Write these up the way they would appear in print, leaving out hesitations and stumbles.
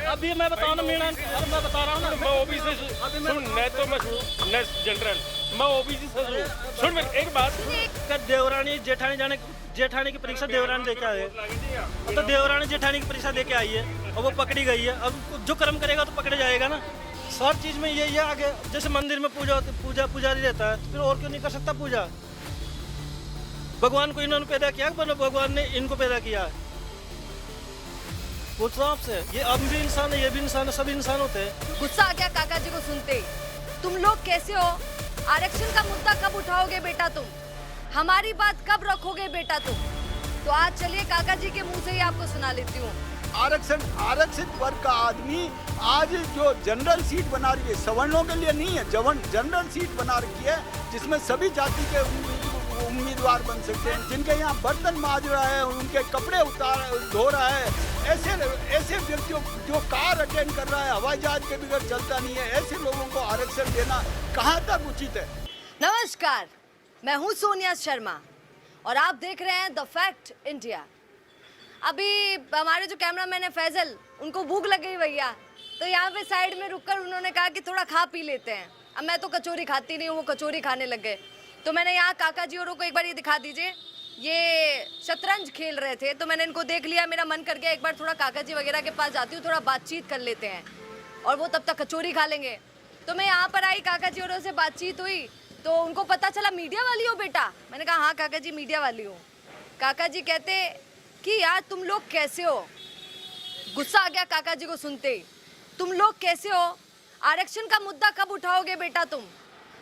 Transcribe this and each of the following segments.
अभी मैं बताऊँ ना मीणा, मैं बता रहा हूँ ना, मैं ओबीसी सुन, मैं तो मैं जनरल, मैं ओबीसी से सुन मैं एक बात। देवरानी जेठानी की परीक्षा देवरानी दे के आए, तो देवरानी जेठानी की परीक्षा दे के आई है और वो पकड़ी गई है। अब जो कर्म करेगा तो पकड़े जाएगा ना। हर चीज में ये आगे, जैसे मंदिर में पुजारी रहता है, तो फिर और क्यों नहीं कर सकता पूजा? भगवान को इन्होंने पैदा किया, भगवान ने इनको पैदा किया है। पूछ रहा हूं आपसे, ये अब भी इंसान है, ये भी इंसान है, सभी इंसान होते हैं। गुस्सा आ गया काका जी को सुनते ही। तुम लोग कैसे हो? आरक्षण का मुद्दा कब उठाओगे बेटा तुम? हमारी बात कब रखोगे बेटा तुम? तो आज चलिए काका जी के मुंह से ही आपको सुना लेती हूँ। आरक्षित वर्ग का आदमी आज जो जनरल सीट बना रही है, सवर्णों के लिए नहीं है, जनरल सीट बना रखी है, जिसमें सभी जाति के उम्मीदवार बन सकते हैं। जिनके यहाँ बर्तन मांज रहा है, उनके कपड़े धो रहा है, ऐसे व्यक्तियों जो कार अटेंड कर रहा है, हवाई जहाज के बगैर चलता नहीं है, ऐसे लोगों को आरक्षण देना कहाँ तक उचित है? नमस्कार, मैं हूँ सोनिया शर्मा और आप देख रहे हैं द फैक्ट इंडिया। अभी हमारे जो कैमरामैन है फैजल, उनको भूख लग गई भैया, तो यहाँ पे साइड में रुककर उन्होंने कहा कि थोड़ा खा पी लेते हैं। अब मैं तो कचौरी खाती नहीं हूँ, वो कचौरी खाने लग गए। तो मैंने यहाँ काका जी औरों को एक बार ये दिखा दीजिए, ये शतरंज खेल रहे थे, तो मैंने इनको देख लिया, मेरा मन कर गया एक बार थोड़ा काका जी वगैरह के पास जाती हूँ, थोड़ा बातचीत कर लेते हैं और वो तब तक कचौरी खा लेंगे। तो मैं यहाँ पर आई, काका जी औरों से बातचीत हुई, तो उनको पता चला मीडिया वाली हो बेटा। मैंने कहा हाँ काका जी मीडिया वाली हूँ। काका जी कहते कि यार तुम लोग कैसे हो? गुस्सा आ गया काका जी को सुनते ही। तुम लोग कैसे हो? आरक्षण का मुद्दा कब उठाओगे बेटा तुम?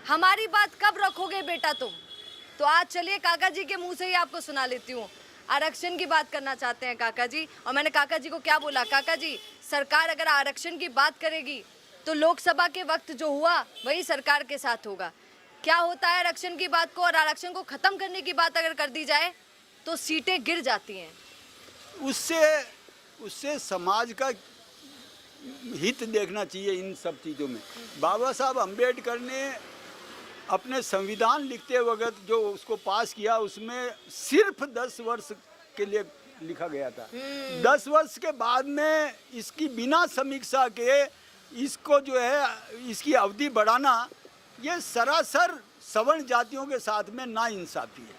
हमारी बात कब रखोगे बेटा तुम? तो आज चलिए काका जी के मुंह से ही आपको सुना लेती हूँ। आरक्षण की बात करना चाहते हैं काका जी, और मैंने काका जी को क्या बोला, काका जी सरकार अगर आरक्षण की बात करेगी तो लोकसभा के वक्त जो हुआ वही सरकार के साथ होगा। क्या होता है आरक्षण की बात को, और आरक्षण को खत्म करने की बात अगर कर दी जाए तो सीटें गिर जाती हैं। उससे समाज का हित देखना चाहिए इन सब चीज़ों में। बाबा साहब अम्बेडकर ने अपने संविधान लिखते वक्त जो उसको पास किया, उसमें सिर्फ 10 वर्ष के लिए लिखा गया था। 10 वर्ष के बाद में इसकी बिना समीक्षा के इसको जो है इसकी अवधि बढ़ाना, ये सरासर सवर्ण जातियों के साथ में नाइंसाफी है।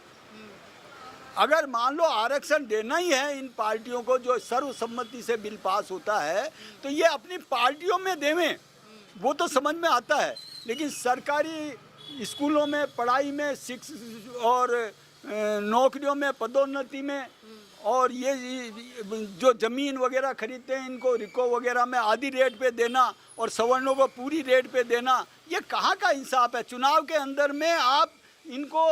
अगर मान लो आरक्षण देना ही है इन पार्टियों को, जो सर्वसम्मति से बिल पास होता है, तो ये अपनी पार्टियों में देवें, वो तो समझ में आता है। लेकिन सरकारी स्कूलों में, पढ़ाई में, शिक्षा और नौकरियों में, पदोन्नति में, और ये जो ज़मीन वगैरह खरीदते हैं इनको रिको वगैरह में आधी रेट पे देना और सवर्णों को पूरी रेट पे देना, ये कहाँ का इंसाफ है? चुनाव के अंदर में आप इनको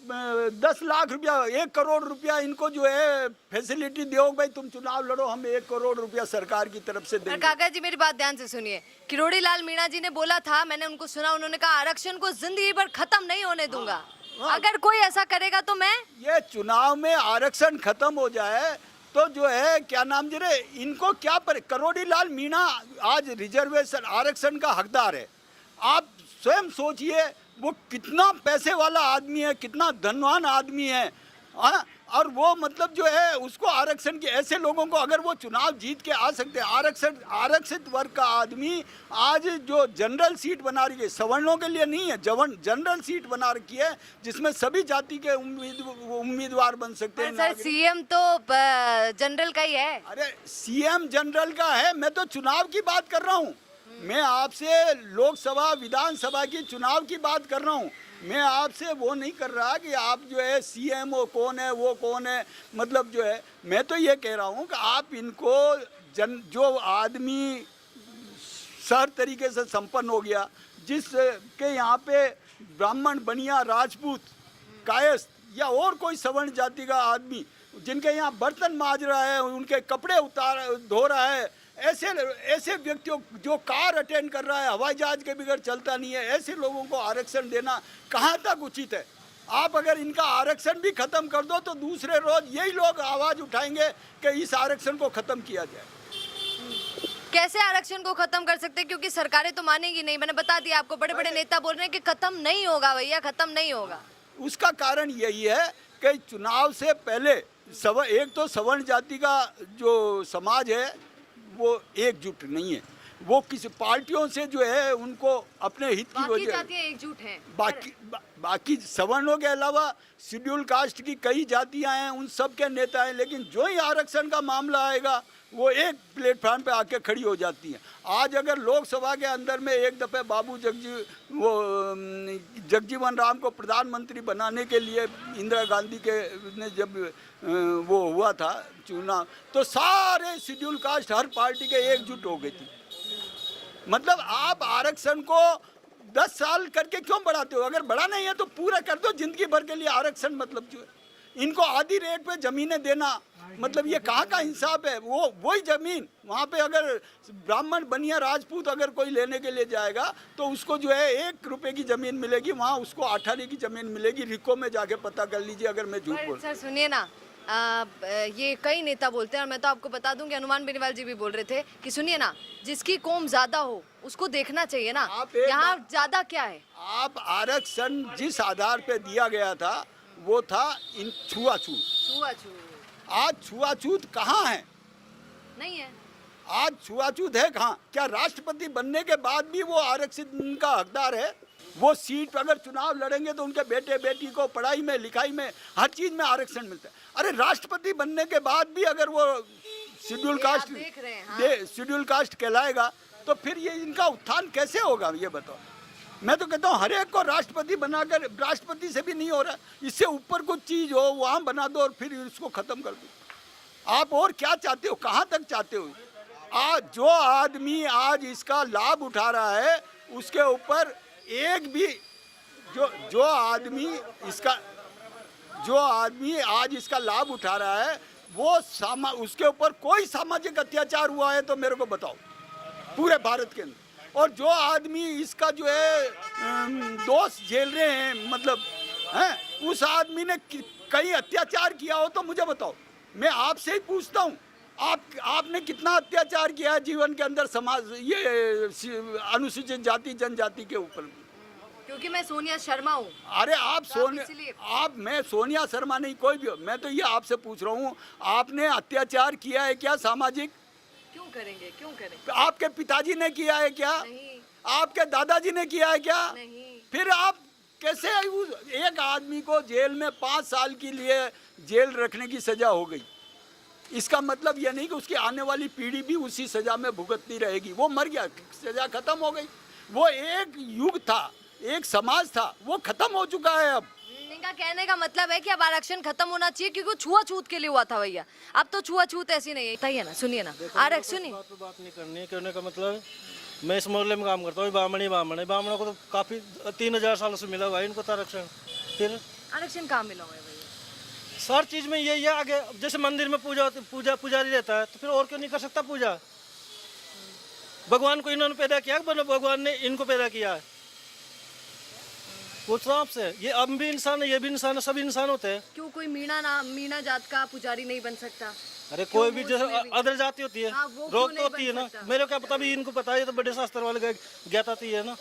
10 लाख रुपया, 1 करोड़ रुपया इनको जो है फैसिलिटी दो, भाई तुम चुनाव लड़ो, हम 1 करोड़ रुपया सरकार की तरफ से देंगे। काका जी मेरी बात ध्यान से सुनिए, किरोड़ी लाल मीणा जी ने बोला था, मैंने उनको सुना, उन्होंने कहा आरक्षण को जिंदगी भर खत्म नहीं होने दूंगा। अगर कोई ऐसा करेगा तो मैं ये चुनाव में आरक्षण खत्म हो जाए तो जो है क्या नाम जी रे, इनको क्या पर किरोड़ी लाल मीणा आज रिजर्वेशन आरक्षण का हकदार है। आप स्वयं सोचिए वो कितना पैसे वाला आदमी है, कितना धनवान आदमी है, और वो मतलब जो है उसको आरक्षण के, ऐसे लोगों को अगर वो चुनाव जीत के आ सकते हैं, आरक्षित वर्ग का आदमी आज जो जनरल सीट बना रही है, सवर्णों के लिए नहीं है, जनरल सीट बना रखी है, जिसमें सभी जाति के उम्मीदवार बन सकते हैं। सर सीएम तो जनरल का ही है। अरे सीएम जनरल का है, मैं तो चुनाव की बात कर रहा हूँ। मैं आपसे लोकसभा विधानसभा की चुनाव की बात कर रहा हूँ। मैं आपसे वो नहीं कर रहा कि आप जो है सीएम वो कौन है, वो कौन है, मतलब जो है मैं तो ये कह रहा हूँ कि आप इनको जो आदमी हर तरीके से संपन्न हो गया, जिसके यहाँ पे ब्राह्मण, बनिया, राजपूत, कायस्थ या और कोई सवर्ण जाति का आदमी जिनके यहाँ बर्तन मांज रहा है, उनके कपड़े धो रहा है, ऐसे व्यक्तियों जो कार अटेंड कर रहा है, हवाई जहाज के बगैर चलता नहीं है, ऐसे लोगों को आरक्षण देना कहाँ तक उचित है? आप अगर इनका आरक्षण भी खत्म कर दो तो दूसरे रोज यही लोग आवाज उठाएंगे कि इस आरक्षण को खत्म किया जाए। कैसे आरक्षण को खत्म कर सकते हैं? क्योंकि सरकारें तो मानेगी नहीं। मैंने बता दिया आपको, बड़े बड़े नेता बोल रहे हैं कि खत्म नहीं होगा भैया, खत्म नहीं होगा। उसका कारण यही है कि चुनाव से पहले एक तो सवर्ण जाति का जो समाज है वो एकजुट नहीं है। वो किसी पार्टियों से जो है उनको अपने हित की बाकी वजह, जातियां एकजुट हैं। बाकी सवर्णों के अलावा शेड्यूल कास्ट की कई जातियां हैं, उन सब के नेता हैं, लेकिन जो ही आरक्षण का मामला आएगा वो एक प्लेटफॉर्म पे आके खड़ी हो जाती हैं। आज अगर लोकसभा के अंदर में एक दफ़े बाबू जगजीवन राम को प्रधानमंत्री बनाने के लिए इंदिरा गांधी के ने जब वो हुआ था चुनाव, तो सारे शेड्यूल कास्ट हर पार्टी के एकजुट हो गई थी। मतलब आप आरक्षण को 10 साल करके क्यों बढ़ाते हो? अगर बढ़ा नहीं है तो पूरा कर दो जिंदगी भर के लिए आरक्षण। मतलब जो है इनको आधी रेट पे जमीनें देना, मतलब ये कहाँ का इंसाफ है? वही जमीन वहाँ पे अगर ब्राह्मण बनिया राजपूत अगर कोई लेने के लिए जाएगा तो उसको जो है 1 रुपए की जमीन मिलेगी, वहाँ उसको 8 आने की जमीन मिलेगी। रिको में जाके पता कर लीजिए अगर मैं झूठ बोल। सर सुनिए ना, ये कई नेता बोलते हैं और मैं तो आपको बता दूं कि हनुमान बेनीवाल जी भी बोल रहे थे कि सुनिए ना, जिसकी कौम ज्यादा हो उसको देखना चाहिए ना, यहाँ ज्यादा क्या है? आप आरक्षण जिस आधार पे दिया गया था वो था इन छुआछूत। छुआछूत आज छुआछूत कहाँ है? नहीं है। आज छुआछूत है कहाँ? क्या राष्ट्रपति बनने के बाद भी वो आरक्षित का हकदार है? वो सीट अगर चुनाव लड़ेंगे तो उनके बेटे बेटी को पढ़ाई में लिखाई में हर चीज में आरक्षण मिलता है। अरे राष्ट्रपति बनने के बाद भी अगर वो शेड्यूल कास्ट देख रहे हैं, हाँ। शेड्यूल कास्ट कहलाएगा तो फिर ये इनका उत्थान कैसे होगा? ये बताओ। मैं तो कहता हूँ हर एक को राष्ट्रपति बनाकर, राष्ट्रपति से भी नहीं हो रहा, इससे ऊपर कुछ चीज हो वहाँ बना दो और फिर इसको खत्म कर दो। आप और क्या चाहते हो? कहाँ तक चाहते हो? आज जो आदमी आज इसका लाभ उठा रहा है उसके ऊपर एक भी जो आदमी आज इसका लाभ उठा रहा है वो उसके ऊपर कोई सामाजिक अत्याचार हुआ है तो मेरे को बताओ पूरे भारत के अंदर। और जो आदमी इसका जो है दोष झेल रहे हैं, मतलब हैं, उस आदमी ने कहीं अत्याचार किया हो तो मुझे बताओ। मैं आपसे ही पूछता हूँ, आपने कितना अत्याचार किया है जीवन के अंदर समाज ये अनुसूचित जाति जनजाति के ऊपर? क्योंकि मैं सोनिया शर्मा हूँ। अरे मैं सोनिया शर्मा नहीं, कोई भी हो, मैं तो ये आपसे पूछ रहा हूँ, आपने अत्याचार किया है क्या सामाजिक? क्यों करेंगे? आपके पिताजी ने किया है क्या? नहीं। आपके दादाजी ने किया है क्या? नहीं। फिर आप कैसे एक आदमी को जेल में 5 साल के लिए जेल रखने की सजा हो गई? इसका मतलब यह नहीं कि उसकी आने वाली पीढ़ी भी उसी सजा में भुगतती रहेगी। वो मर गया, सजा खत्म हो गई। वो एक युग था, एक समाज था, वो खत्म हो चुका है। अब इनका कहने का मतलब है कि अब आरक्षण खत्म होना चाहिए क्योंकि छुआछूत के लिए हुआ था भैया। अब तो छुआछूत ऐसी नहीं है। बताइए ना, सुनिए ना, आरक्षण सुनिए। बात नहीं करनी है। कहने का मतलब मैं इस मोहल्ले में काम करता हूँ, ब्राह्मण है। ब्राह्मणों को तो काफी 3000 सालों से मिला हुआ है इनको तो आरक्षण। फिर आरक्षण कहाँ मिला हुआ है भैया? हर चीज में यही है। आगे जैसे मंदिर में पुजारी रहता है तो फिर और क्यों नहीं कर सकता पूजा? भगवान को इन्होंने पैदा किया, भगवान ने इनको पैदा किया है। पूछ रहा हूं आपसे, ये अब भी इंसान है, ये भी इंसान है, सभी इंसान होते हैं। क्यों कोई मीणा जात का पुजारी नहीं बन सकता? अरे कोई भी जैसे अदर जाति होती है, हाँ, वो रोक क्यों तो होती है नहीं ना। बन सकता? मेरे को क्या पता, भी इनको पता है, ये तो बड़े शास्त्र वाले ज्ञाता थी है ना।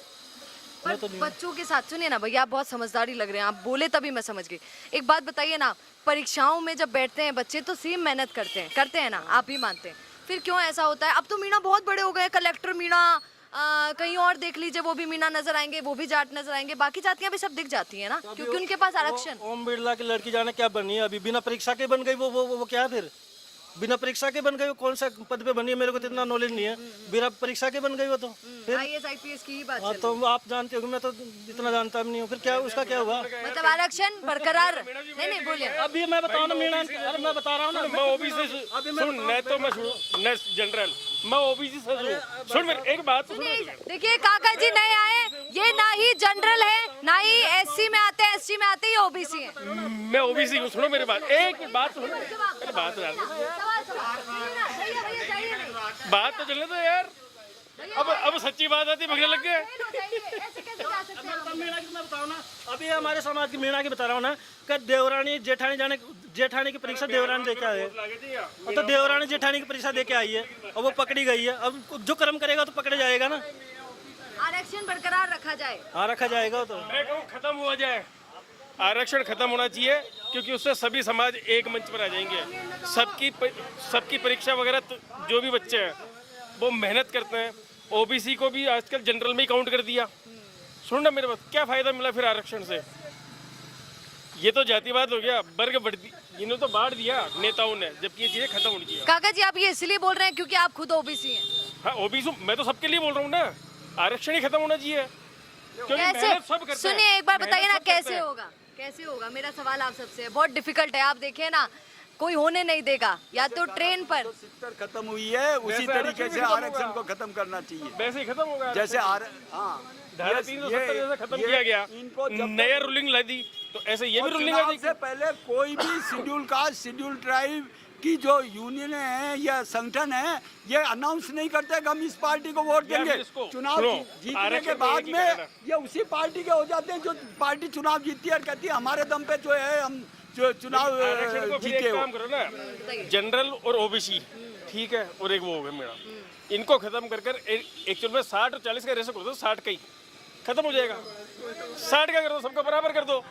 पर तो नहीं। बच्चों के साथ सुनिए ना भैया, आप बहुत समझदारी लग रहे हैं, आप बोले तभी मैं समझ गई। एक बात बताइए ना, परीक्षाओं में जब बैठते हैं बच्चे तो सेम मेहनत करते हैं ना, आप भी मानते हैं, फिर क्यों ऐसा होता है? अब तो मीणा बहुत बड़े हो गए, कलेक्टर मीणा, कहीं और देख लीजिए वो भी मीणा नजर आएंगे, वो भी जाट नजर आएंगे, बाकी जातियां भी सब दिख जाती है ना, क्योंकि उनके पास आरक्षण। ओम बिरला की लड़की जाने क्या बनी है अभी, बिना परीक्षा के बन गई। वो क्या है फिर? बिना परीक्षा के बन गई, वो कौन सा पद पे बनी है? मेरे को तो इतना नॉलेज नहीं है। बिना परीक्षा के बन गई वो तो फिर IAS IPS की ही बात हाँ, चल तो आप जानते हो, मैं तो इतना जानता भी नहीं हूँ। फिर क्या उसका क्या हुआ? मतलब आरक्षण बरकरार नहीं बोलिए। अभी मैं बताऊँ ना मीणा, अरे मैं बता रहा हूँ ना, मैं ओबीसी सुन, मैं जनरल, मैं ओबीसी से हूँ। सुन मेरी एक बात सुन। देखिए काका जी नए आए, ये ना ही जनरल है ना ही SC में आते हैं, ST में आते ही OBC है। मैं ओबीसी हूँ, सुनो मेरी बात, एक बात सुनो, अरे बात तो चलने दो यार। अब सच्ची बात आती भगने लग गए। मीणा की मैं बताऊँ ना, अभी हमारे समाज की मीणा की बता रहा हूँ ना, कि देवरानी जेठानी की परीक्षा देवरानी दे के आए, तो देवरानी जेठानी की परीक्षा दे के आई है और वो पकड़ी गई है। अब जो कर्म करेगा तो पकड़े जाएगा ना। आरक्षण बरकरार रखा जाए। हाँ, रखा जाएगा। तो मैं कहूँ खत्म हुआ जाए, आरक्षण खत्म होना चाहिए, क्योंकि उससे सभी समाज एक मंच पर आ जाएंगे। सबकी परीक्षा वगैरह जो भी बच्चे हैं वो मेहनत करते हैं। ओबीसी को भी आजकल जनरल में ही काउंट कर दिया। सुन ना मेरे बात, क्या फायदा मिला फिर आरक्षण से? ये तो जातिवाद हो गया, वर्ग बढ़ इन्होंने तो बांट दिया नेताओं ने, जबकि ये चीजें खत्म होनी चाहिए। काका जी आप ये इसलिए बोल रहे हैं क्योंकि आप खुद ओबीसी हैं? हाँ ओबीसी मैं तो सबके लिए बोल रहा हूँ ना, आरक्षण ही खत्म होना चाहिए क्योंकि मेहनत सब कैसे? करते हैं। सुनिए एक बार मेहनत बताइए ना सब करते कैसे हैं। होगा, कैसे होगा? मेरा सवाल आप सबसे है, बहुत डिफिकल्ट है। आप देखिए ना, कोई होने नहीं देगा, या तो ट्रेन पर 70 खत्म हुई है, उसी वैसे तरीके आरक्षण से खत्म आरक्षण होगा। को खत्म करना चाहिए। वैसे ही खत्म होगा जैसे धारा 370 जैसे खत्म किया गया, इनको जब नया रूलिंग ला दी, तो ऐसे ये भी रूलिंग आ चुनाव जाएगी। से पहले कोई भी शेड्यूल कास्ट शेड्यूल ट्राइब की जो यूनियन है या संगठन है, ये अनाउंस नहीं करते कि हम इस पार्टी को वोट यार देंगे। इसको चुनाव सुनो, जीतने आरक्षण के तो बाद एक ही में कहना। ये उसी पार्टी के हो जाते हैं जो पार्टी चुनाव जीतती है और कहती है हमारे दम पे जो है हम जो चुनाव आरक्षण को फिर जीते एक हो। काम करो ना, जनरल और ओबीसी ठीक है, और एक वो हो गया मेरा, इनको खत्म कर कर एक्चुअल में 60 और 40 का रेशो कर दो, 60 का ही खत्म हो जाएगा। 60 का कर दो, सबको बराबर कर दो,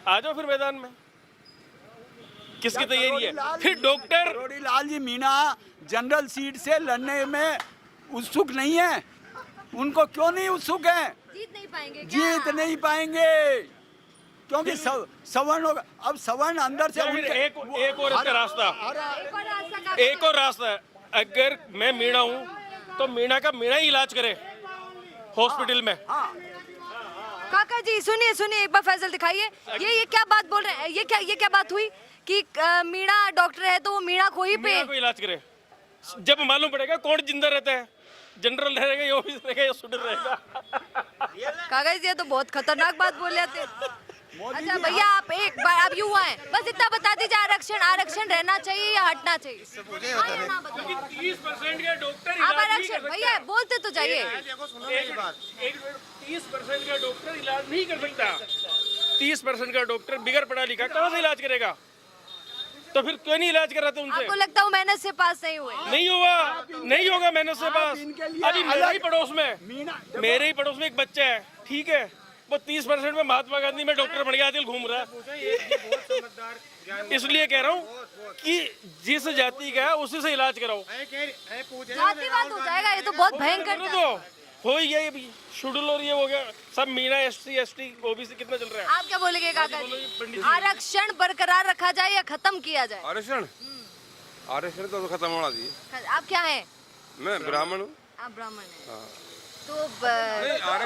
आ जाओ फिर मैदान में। किसकी तैयारी है? फिर डॉक्टर करोड़ी लाल जी मीणा जनरल सीट से लड़ने में उत्सुक नहीं है। उनको क्यों नहीं उत्सुक है? जीत नहीं पाएंगे क्या? जीत नहीं पाएंगे क्योंकि सवर्ण होगा। अब सवर्ण अंदर से या फिर एक और इसका रास्ता, एक और रास्ता काका। एक और रास्ता है। अगर मैं मीणा हूँ तो मीणा का मीणा ही इलाज करे हॉस्पिटल में। काका जी सुनिए सुनिए, एक बार फैजल दिखाइए, ये क्या बात बोल रहे हैं? ये क्या बात हुई कि मीणा डॉक्टर है तो वो मीणा को ही पे? मीणा को इलाज करे, जब मालूम पड़ेगा कौन जिंदा रहता है, जनरल रहेगा या ऑफिस रहेगा या स्टूडेंट रहेगा। काका जी ये तो बहुत खतरनाक बात बोल रहे थे। अच्छा भैया आप एक बार, आप युवा हैं, बस इतना बता दीजिए, आरक्षण रहना चाहिए या हटना चाहिए? हाँ या ना बताइए। 30% के डॉक्टर आप इलाज नहीं आरक्षण कर भैया बोलते तो जाइए। 30% का डॉक्टर इलाज नहीं कर सकता। 30% का डॉक्टर बिगर पढ़ा लिखा कहाँ से इलाज करेगा? तो फिर क्यों नहीं इलाज कराते उनसे? आपको लगता है वो मेहनत से पास नहीं हुए? नहीं हुआ, नहीं होगा मेहनत से पास। इनके लिए अभी मेरे ही पड़ोस में, मीणा मेरे ही पड़ोस में एक बच्चा है, ठीक है, वो 30% में महात्मा गांधी में डॉक्टर बन गया, आजकल घूम रहा है। इसलिए कह रहा हूँ कि जिस जाति का है उसी से इलाज कराओ। जातिवाद हो जाएगा, ये तो बहुत भयंकर तो हो ही गया ये भी, शेड्यूल और ये हो गया सब। मीणा एससी एसटी ओबीसी कितना चल रहा है? आप क्या बोलेंगे काका बोलो ये पंडित जी? जी। आरक्षण बरकरार रखा जाए या खत्म किया जाए? आरक्षण तो खत्म होना चाहिए। आप क्या हैं? मैं ब्राह्मण हूँ। आप ब्राह्मण हैं। तो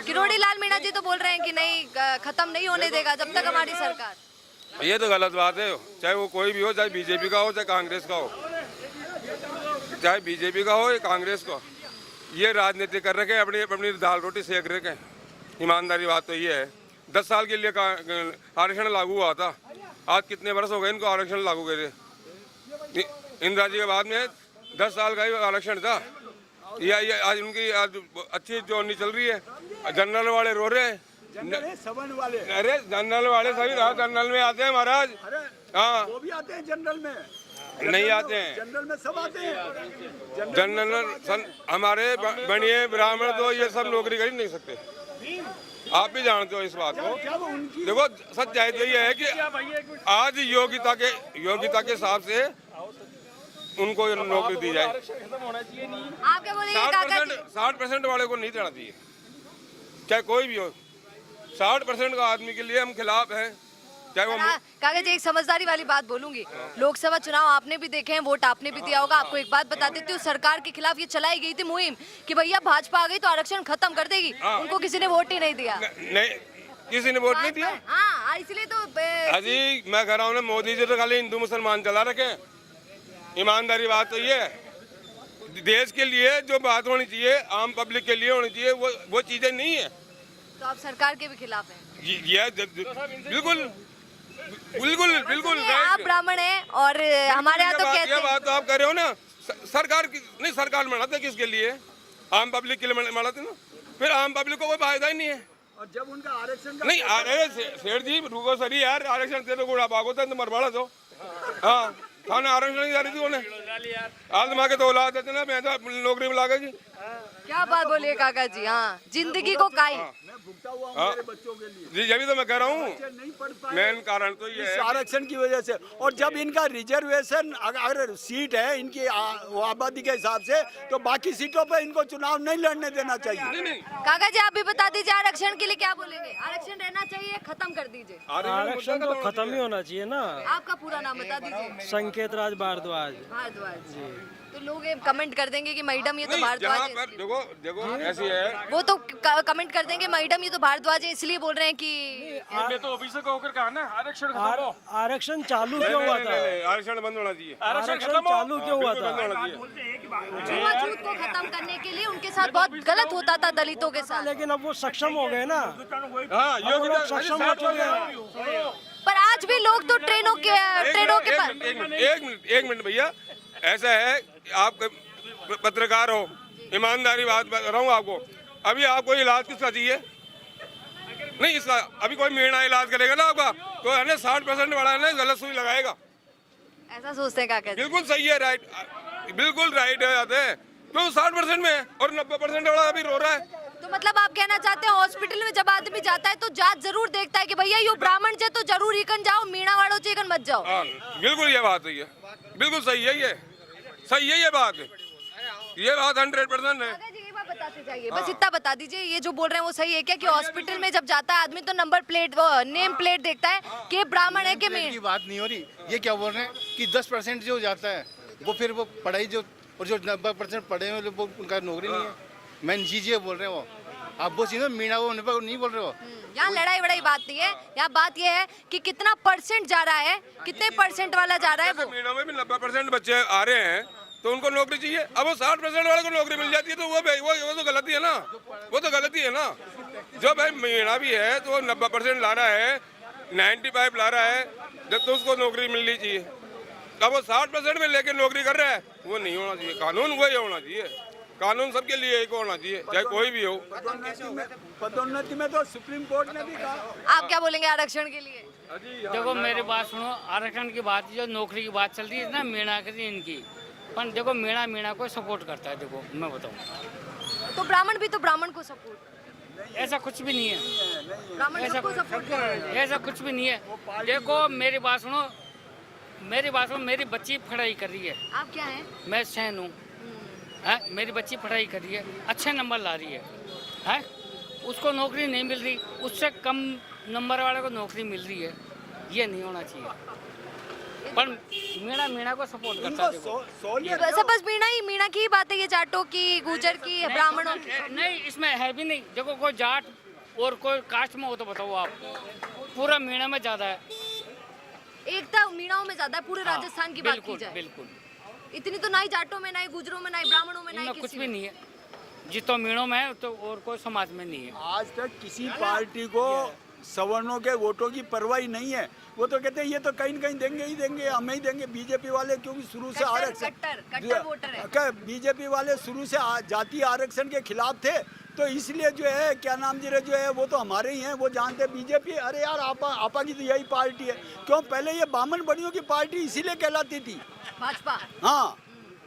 किरोड़ी लाल मीणा जी तो बोल रहे हैं कि नहीं, खत्म नहीं होने देगा जब तक हमारी सरकार। ये तो गलत बात है, चाहे वो कोई भी हो, चाहे बीजेपी का हो चाहे कांग्रेस का हो, चाहे बीजेपी का हो या कांग्रेस का, ये राजनीति कर रखे हैं, अपनी अपनी दाल रोटी सेक रखे हैं। ईमानदारी बात तो ये है, 10 साल के लिए आरक्षण लागू हुआ था, आज कितने वर्ष हो गए इनको आरक्षण लागू करे? इंदिरा जी के बाद में 10 साल का ही आरक्षण था। ये आज उनकी आज अच्छी जोनी चल रही है, जनरल वाले रो रहे हैं। सवर्ण वाले अरे जनरल वाले सभी जनरल में आते हैं महाराज। हाँ वो भी आते हैं जनरल में, नहीं आते हैं जनरल में सब आते हैं। जनरल हमारे बनिए ब्राह्मण तो ये सब नौकरी कर ही नहीं सकते। आप भी जानते हो इस बात को। क्या वो उनकी देखो सच्चाई तो ये है कि आज योग्यता के हिसाब से उनको नौकरी दी जाए। आप क्या बोलेंगे काका जी? 60% वाले को नहीं देना चाहिए, चाहे कोई भी हो। 60% का आदमी के लिए हम खिलाफ हैं, चाहे वो काका जी एक समझदारी वाली बात बोलूंगी, लोकसभा चुनाव आपने भी देखे हैं, वोट आपने भी दिया होगा। आपको एक बात बता देती हूँ, सरकार के खिलाफ ये चलाई गई थी मुहिम कि भैया भाजपा आ गई तो आरक्षण खत्म कर देगी। उनको किसी ने वोट ही नहीं दिया। नहीं, किसी ने वोट नहीं दिया। हाँ इसलिए तो अजी मैं कह रहा हूँ मोदी जी तो खाली हिंदू मुसलमान चला रखे हैं। ईमानदारी बात तो ये है, देश के लिए जो बात होनी चाहिए, आम पब्लिक के लिए होनी चाहिए, वो चीजें नहीं है। तो आप सरकार के भी खिलाफ हैं? ये बिल्कुल बिल्कुल बिल्कुल आप ब्राह्मण हैं और हमारे यहाँ तो कहते ये हैं। बात तो आप कर रहे हो ना, सरकार की नहीं, सरकार बनाते किसके लिए? आम पब्लिक के लिए बनाते ना, फिर आम पब्लिक को कोई फायदा ही नहीं है। और जब उनका आरक्षण का नहीं अरे सेठ जी रुको सरी यार, आरक्षण तेरे को उड़ा पागो तो मरवाड़ा दो। हाँ थाने आरक्षण नहीं जारी थी उन्हें आज माँ के 2 लाख देते ना मैं तो नौकरी में लागे जी। क्या बात बोलिए काका जी। हाँ, जिंदगी को काई। मैं भुगता हुआ हूँ हाँ। मेरे बच्चों के लिए। जी जब तो मैं कह रहा हूँ नहीं पढ़ पाए मेन कारण तो ये इस है आरक्षण की वजह से। और जब इनका रिजर्वेशन अगर सीट है इनकी वो आबादी के हिसाब से, तो बाकी सीटों पे इनको चुनाव नहीं लड़ने देना चाहिए। काका जी आप भी बता दीजिए आरक्षण के लिए क्या बोलेंगे। आरक्षण रहना चाहिए, खत्म कर दीजिए। आरक्षण तो खत्म ही होना चाहिए ना। आपका पूरा नाम बता दीजिए। संकेत राज भारद्वाज। भारद्वाज। तो लोग ये कमेंट कर देंगे कि मैडम ये तो नहीं भारद्वाज जहाँ है। पर देखो ऐसी है वो तो कमेंट कर देंगे मैडम ये तो भारद्वाज है, इसलिए बोल रहे हैं कि मैं तो ऑफिसर को होकर कहा ना आरक्षण खत्म हो। आरक्षण चालू क्यों हुआ था? आरक्षण बंद होना चाहिए। आरक्षण खत्म हो। चालू क्यों हुआ बिल्कुल बंद था? होना चाहिए। छुआछूत को खत्म करने के लिए उनके साथ बहुत गलत होता था दलितों के साथ। लेकिन अब वो सक्षम हो गए ना। हाँ अब वो लोग सक्षम हो चुके हैं। पर आज भी लोग तो ट्रेनों के पास। एक मिनट भैया, ऐसा है आप पत्रकार हो, ईमानदारी बात बता रहा हूँ आपको। अभी आपको इलाज किसका चाहिए? नहीं इसका अभी कोई मीणा इलाज करेगा ना आपका तो है ना 60% वाला है ना गलत सुई लगाएगा। ऐसा सोचते हैं काका जी। बिल्कुल सही है, राइट, बिल्कुल राइट है। आते हैं क्यों 60% में है और 90% वाला अभी रो रहा है। तो मतलब आप कहना चाहते हैं हॉस्पिटल में जब आदमी जाता है तो जात जरूर देखता है कि भैया यो ब्राह्मण जे तो जरूर इकन जाओ, मीणा वालों से इकन मत जाओ। हाँ बिल्कुल ये बात सही है, बिल्कुल सही है, ये सही है, ये बात 100% है। काका जी एक बात बताते जाइए, बस इतना बता दीजिए ये जो बोल रहे हैं वो सही है क्या कि हॉस्पिटल में जब जाता है आदमी तो नंबर प्लेट वो नेम प्लेट देखता है कि ये ब्राह्मण है कि की मीण। बात नहीं हो रही। ये क्या बोल रहे हैं कि 10% जो जाता है वो फिर वो पढ़ाई जो और जो 90% पढ़े हुए वो उनका नौकरी नहीं है। मैं जी बोल रहे हो आप, वो सीधा मीणा वो नहीं बोल रहे हो। यहाँ लड़ाई वड़ाई बात नहीं है, यहाँ बात ये है कि कितना परसेंट जा रहा है, कितने परसेंट वाला जा रहा है वो। मीणों में भी 90% बच्चे आ रहे हैं तो उनको नौकरी चाहिए। अब वो 60% वाले को नौकरी मिल जाती है तो वो तो गलती है ना, वो तो गलती है ना। जो भाई मीणा भी है तो वो 90% ला रहा है, 95 ला रहा है, जब तो उसको नौकरी मिलनी चाहिए। अब वो 60% में लेके नौकरी कर रहा है, वो नहीं होना चाहिए। कानून वही होना चाहिए, कानून सबके लिए एक होना चाहिए, चाहे कोई भी हो। पदोन्नति में तो सुप्रीम कोर्ट ने भी कहा। आप क्या बोलेंगे आरक्षण के लिए? देखो मेरी बात सुनो, आरक्षण की बात जो नौकरी की बात चल रही है ना मीणा की इनकी, पर देखो मीणा को सपोर्ट करता है। देखो मैं बताऊँ तो ब्राह्मण भी तो ब्राह्मण को सपोर्ट, ऐसा कुछ भी नहीं है, ब्राह्मण सबको सपोर्ट कर रहे हैं। ऐसा कुछ भी नहीं है। देखो मेरी बात सुनो, मेरी बच्ची पढ़ाई कर रही है। आप क्या हैं? मैं सहन हूँ, मेरी बच्ची पढ़ाई कर रही है, अच्छे नंबर ला रही है, उसको नौकरी नहीं मिल रही, उससे कम नंबर वाले को नौकरी मिल रही है। ये नहीं होना चाहिए, पर मीणा को सपोर्ट करता है। देखो वैसे बस मीणा की ही बात है, ये जाटों की, गुर्जर की, ब्राह्मणों की नहीं, इसमें है भी नहीं। देखो कोई जाट और कोई कास्ट में हो तो बताओ आप, पूरा मीणा में ज्यादा है। एकता मीणाओं में ज्यादा है। पूरे राजस्थान की बात की बिल्कुल जाए बिल्कुल, इतनी तो ना ही जाटों में, ना ही गुजरों में, ना ही ब्राह्मणों में, ना ही इनमें कुछ किसी भी में। नहीं है। जितो मीणों में है तो और कोई समाज में नहीं है। आज तक किसी पार्टी को सवर्णों के वोटों की परवाह ही नहीं है। वो तो कहते हैं ये तो कहीं न कहीं देंगे ही देंगे, हमें ही देंगे। बीजेपी वाले क्योंकि शुरू से कट्टर वोटर है। बीजेपी वाले शुरू से जातीय आरक्षण के खिलाफ थे, तो इसलिए जो है क्या नाम जी जो है वो तो हमारे ही हैं, वो जानते हैं बीजेपी। अरे यार आपा की तो यही पार्टी है। क्यों पहले ये बामन बड़ियों की पार्टी इसीलिए कहलाती थी भाजपा। हाँ,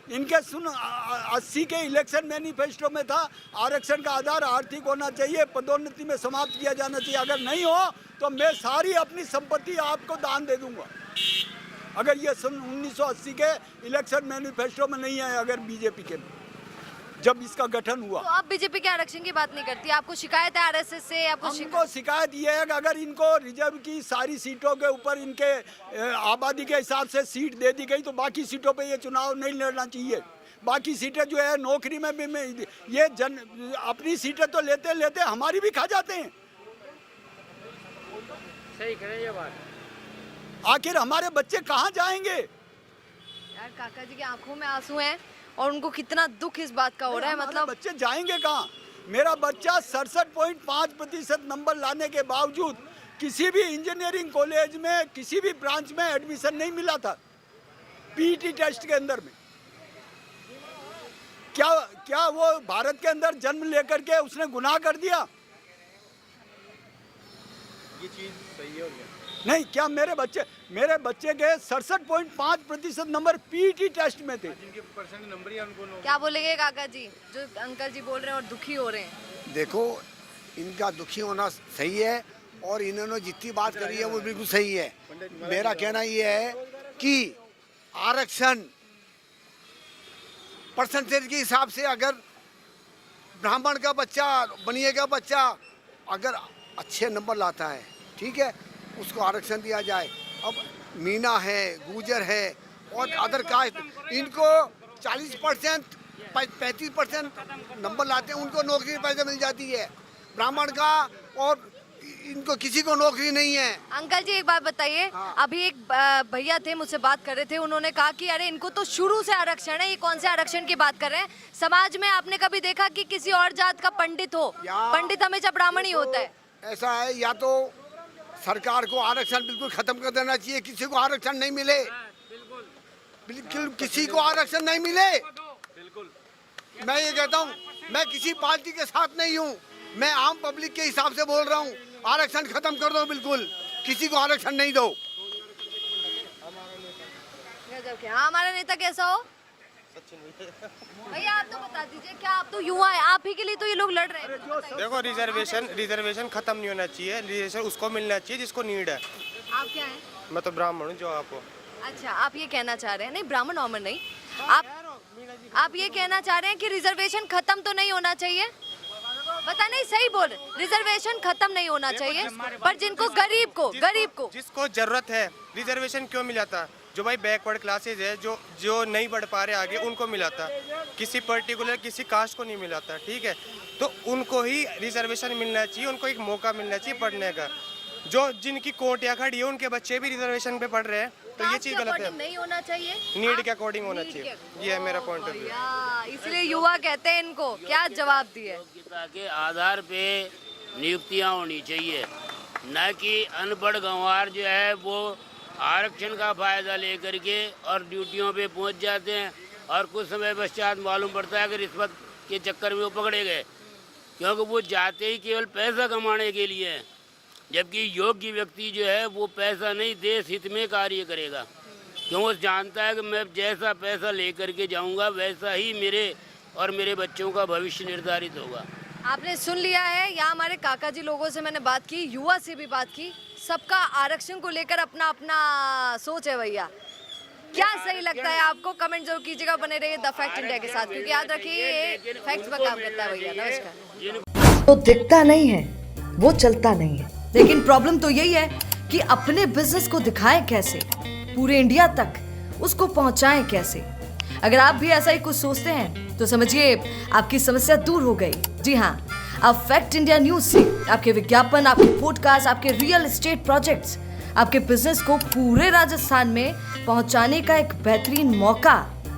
इनके 80 के इलेक्शन मैनिफेस्टो में था आरक्षण का आधार आर्थिक होना चाहिए, पदोन्नति में समाप्त किया जाना चाहिए। अगर नहीं हो तो मैं सारी अपनी संपत्ति आपको दान दे दूंगा। अगर ये 1980 के इलेक्शन मैनिफेस्टो में नहीं है, अगर बीजेपी के जब इसका गठन हुआ। तो अब बीजेपी के आरक्षण की बात नहीं करती, आपको शिकायत है आरएसएस से? आपको हमको शिकायत ये है कि अगर इनको रिजर्व की सारी सीटों के ऊपर इनके आबादी के हिसाब से सीट दे दी गई तो बाकी सीटों पे ये चुनाव नहीं लड़ना चाहिए। बाकी सीटें जो है नौकरी में भी ये अपनी सीटें तो लेते लेते हमारी भी खा जाते हैं। सही कह रहे हैं ये बात। आखिर हमारे बच्चे कहाँ जाएंगे? यार काका जी की आंखों में आंसू हैं और उनको कितना दुख इस बात का हो रहा है। हमारे मतलब बच्चे जाएंगे कहाँ? मेरा बच्चा 67.5% नंबर लाने के बावजूद किसी भी इंजीनियरिंग कॉलेज में किसी भी ब्रांच में एडमिशन नहीं मिला था पीईटी टेस्ट के अंदर में। क्या वो भारत के अंदर जन्म लेकर के उसने गुनाह कर दिया? ये चीज सही है और क्या? नहीं, क्या मेरे बच्चे के 67.5% नंबर पीटी टेस्ट में थे। जिनके परसेंट नंबर ही उनको क्या बोलेंगे काका जी, जो अंकल जी बोल रहे हैं और दुखी हो रहे हैं? देखो, इनका दुखी होना सही है और इन्होंने जितनी बात करी है वो बिल्कुल सही है। मेरा कहना ये है कि आरक्षण परसेंटेज के हिसाब से अगर ब्राह्मण का बच्चा, बनिए का बच्चा अगर अच्छे नंबर लाता है, ठीक है, उसको आरक्षण दिया जाए। अब मीना है, गुजर है और अदर कास्ट, इनको 40% 35% नंबर लाते हैं, उनको नौकरी पैसे मिल जाती है। ब्राह्मण का और इनको किसी को नौकरी नहीं है। अंकल जी एक बात बताइए, अभी एक भैया थे मुझसे बात कर रहे थे, उन्होंने कहा कि अरे इनको तो शुरू से आरक्षण है, ये कौन से आरक्षण की बात कर रहे हैं? समाज में आपने कभी देखा कि किसी और जात का पंडित हो? पंडित हमेशा ब्राह्मण ही होता है। ऐसा है, या तो सरकार को आरक्षण बिल्कुल खत्म कर देना चाहिए, किसी को आरक्षण नहीं मिले, बिल्कुल किसी को आरक्षण नहीं मिले। मैं ये कहता हूँ, मैं किसी पार्टी के साथ नहीं हूँ, मैं आम पब्लिक के हिसाब से बोल रहा हूँ। आरक्षण खत्म कर दो, बिल्कुल किसी को आरक्षण नहीं दो। हाँ, हमारा नेता कैसा हो? भैया आप तो बता दीजिए, क्या आप तो युवा है, आप ही के लिए तो ये लोग लड़ रहे हैं। देखो, रिजर्वेशन खत्म नहीं होना चाहिए। रिजर्वेशन उसको मिलना चाहिए जिसको नीड है। आप क्या हैं? मैं तो ब्राह्मण हूँ, जो आपको। अच्छा, आप ये कहना चाह रहे हैं, नहीं ब्राह्मण वामन नहीं, आप ये कहना चाह रहे हैं कि रिजर्वेशन खत्म तो नहीं होना चाहिए? पता नहीं, सही बोल रहे, रिजर्वेशन खत्म नहीं होना चाहिए, पर जिनको गरीब को जिसको जरूरत है रिजर्वेशन क्यों मिला था? जो भाई बैकवर्ड क्लासेज है, जो नहीं बढ़ पा रहे आगे, उनको मिला था। किसी पर्टिकुलर किसी कास्ट को नहीं मिला था, ठीक है, तो उनको ही रिजर्वेशन मिलना चाहिए, उनको एक मौका मिलना चाहिए पढ़ने का। जो जिनकी कोटियाँ खड़ी है, उनके बच्चे भी रिजर्वेशन पे पढ़ रहे हैं, तो ये चीज़ गलत है। नहीं होना चाहिए, नीड के अकॉर्डिंग होना चाहिए, ये है मेरा पॉइंट ऑफ व्यू। इसलिए युवा कहते हैं इनको क्या जवाब दिए? योग्यता के आधार पे नियुक्तियां होनी चाहिए, न कि अनपढ़ गंवार जो है वो आरक्षण का फायदा लेकर के और ड्यूटियों पे पहुंच जाते हैं और कुछ समय पश्चात मालूम पड़ता है कि रिश्वत के चक्कर में वो पकड़े गए, क्योंकि वो जाते ही केवल पैसा कमाने के लिए हैं। जबकि योग्य व्यक्ति जो है वो पैसा नहीं, देश हित में कार्य करेगा, क्यों वो जानता है कि मैं जैसा पैसा लेकर के जाऊंगा वैसा ही मेरे और मेरे बच्चों का भविष्य निर्धारित होगा। आपने सुन लिया है, यहाँ हमारे काका जी लोगों से मैंने बात की, युवा से भी बात की, सबका आरक्षण को लेकर अपना अपना सोच है। भैया क्या सही लगता है आपको? कमेंट जरूर कीजिएगा, बने रहिए द फैक्ट इंडिया के साथ, क्योंकि याद रखिए ये फैक्ट्स पर काम करता है। भैया नमस्कार। तो दिखता नहीं है वो चलता नहीं है, लेकिन प्रॉब्लम तो यही है कि अपने बिजनेस को दिखाएं कैसे, पूरे इंडिया तक उसको पहुंचाएं कैसे। अगर आप भी ऐसा ही कुछ सोचते हैं तो समझिए आपकी समस्या दूर हो गई। जी हाँ, अब फैक्ट इंडिया न्यूज से आपके विज्ञापन, आपके पॉडकास्ट, आपके रियल एस्टेट प्रोजेक्ट्स, आपके बिजनेस को पूरे राजस्थान में पहुंचाने का एक बेहतरीन मौका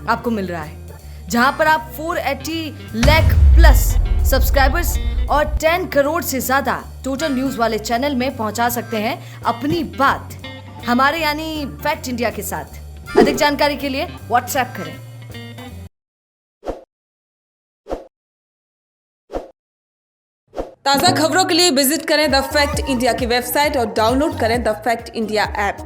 आपको मिल रहा है, जहां पर आप 480 लाख प्लस सब्सक्राइबर्स और 10 करोड़ से ज्यादा टोटल न्यूज वाले चैनल में पहुंचा सकते हैं अपनी बात हमारे यानी फैक्ट इंडिया के साथ। अधिक जानकारी के लिए व्हाट्सएप करें। ताज़ा खबरों के लिए विजिट करें द फैक्ट इंडिया की वेबसाइट और डाउनलोड करें द फैक्ट इंडिया ऐप।